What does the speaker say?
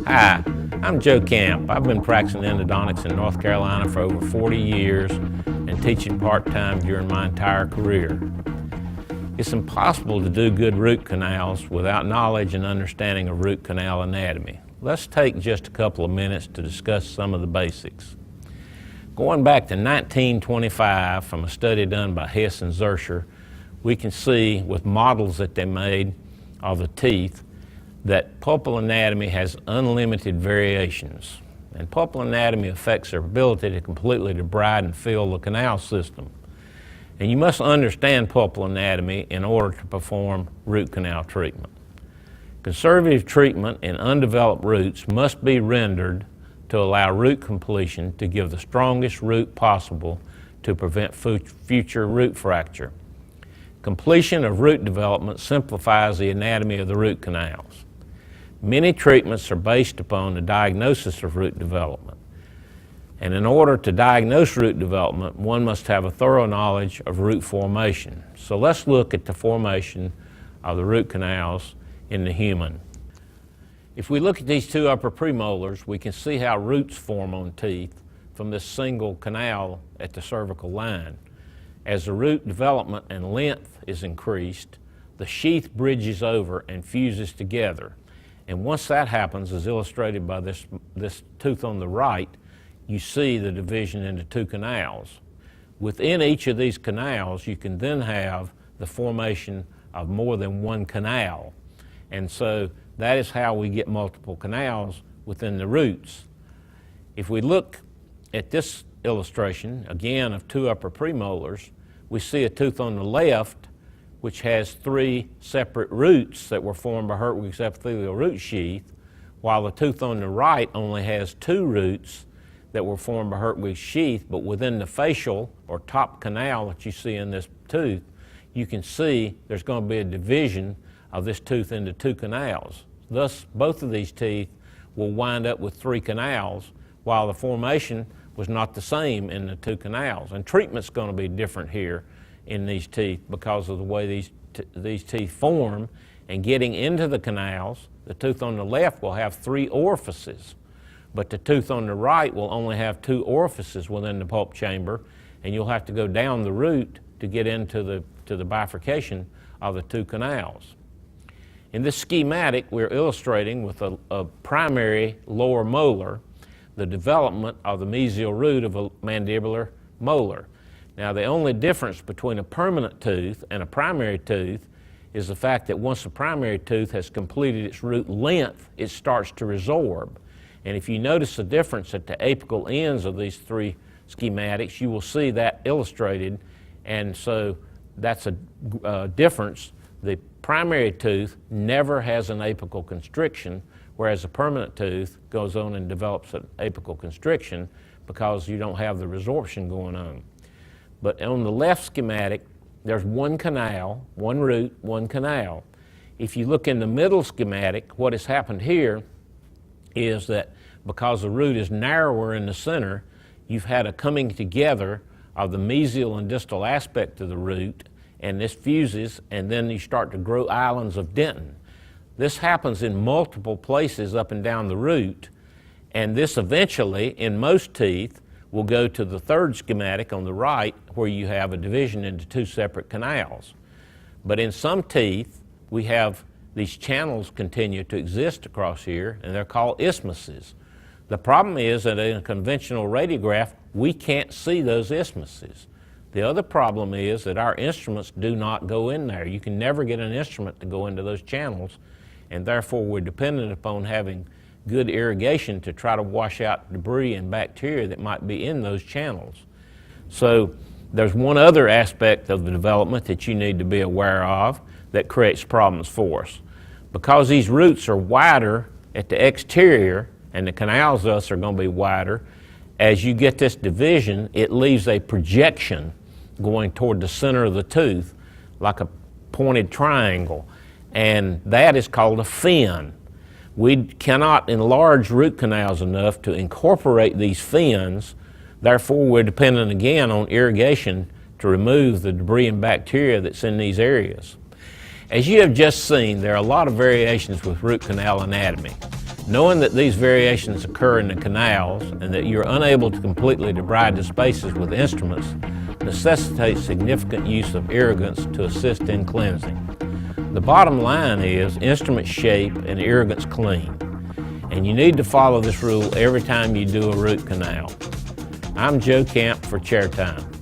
Hi, I'm Joe Camp. I've been practicing endodontics in North Carolina for over 40 years and teaching part-time during my entire career. It's impossible to do good root canals without knowledge and understanding of root canal anatomy. Let's take just a couple of minutes to discuss some of the basics. Going back to 1925 from a study done by Hess and Zurcher, we can see with models that they made of the teeth that pulpal anatomy has unlimited variations. And pulpal anatomy affects their ability to completely debride and fill the canal system. And you must understand pulpal anatomy in order to perform root canal treatment. Conservative treatment in undeveloped roots must be rendered to allow root completion to give the strongest root possible to prevent future root fracture. Completion of root development simplifies the anatomy of the root canals. Many treatments are based upon the diagnosis of root development. And in order to diagnose root development, one must have a thorough knowledge of root formation. So let's look at the formation of the root canals in the human. If we look at these two upper premolars, we can see how roots form on teeth from this single canal at the cervical line. As the root development and length is increased, the sheath bridges over and fuses together. And once that happens, as illustrated by this tooth on the right, you see the division into two canals. Within each of these canals, you can then have the formation of more than one canal. And so that is how we get multiple canals within the roots. If we look at this illustration, again of two upper premolars, we see a tooth on the left which has three separate roots that were formed by Hertwig's epithelial root sheath, while the tooth on the right only has two roots that were formed by Hertwig's sheath, but within the facial or top canal that you see in this tooth, you can see there's going to be a division of this tooth into two canals. Thus, both of these teeth will wind up with three canals, while the formation was not the same in the two canals. And treatment's going to be different here in these teeth because of the way these teeth form. And getting into the canals, the tooth on the left will have three orifices, but the tooth on the right will only have two orifices within the pulp chamber, and you'll have to go down the root to get into the bifurcation of the two canals. In this schematic, we're illustrating with a primary lower molar the development of the mesial root of a mandibular molar. Now, the only difference between a permanent tooth and a primary tooth is the fact that once the primary tooth has completed its root length, it starts to resorb. And if you notice the difference at the apical ends of these three schematics, you will see that illustrated. And so that's a difference. The primary tooth never has an apical constriction, whereas a permanent tooth goes on and develops an apical constriction because you don't have the resorption going on. But on the left schematic, there's one canal, one root, one canal. If you look in the middle schematic, what has happened here is that because the root is narrower in the center, you've had a coming together of the mesial and distal aspect of the root, and this fuses, and then you start to grow islands of dentin. This happens in multiple places up and down the root, and this eventually, in most teeth, will go to the third schematic on the right where you have a division into two separate canals. But in some teeth, we have these channels continue to exist across here, and they're called isthmuses. The problem is that in a conventional radiograph, we can't see those isthmuses. The other problem is that our instruments do not go in there. You can never get an instrument to go into those channels, and therefore we're dependent upon having good irrigation to try to wash out debris and bacteria that might be in those channels. So there's one other aspect of the development that you need to be aware of that creates problems for us. Because these roots are wider at the exterior and the canals thus are going to be wider, as you get this division, it leaves a projection going toward the center of the tooth like a pointed triangle, and that is called a fin. We cannot enlarge root canals enough to incorporate these fins. Therefore, we're dependent again on irrigation to remove the debris and bacteria that's in these areas. As you have just seen, there are a lot of variations with root canal anatomy. Knowing that these variations occur in the canals and that you're unable to completely debride the spaces with instruments necessitates significant use of irrigants to assist in cleansing. The bottom line is instrument shape and irrigants clean, and you need to follow this rule every time you do a root canal. I'm Joe Camp for Chair Time.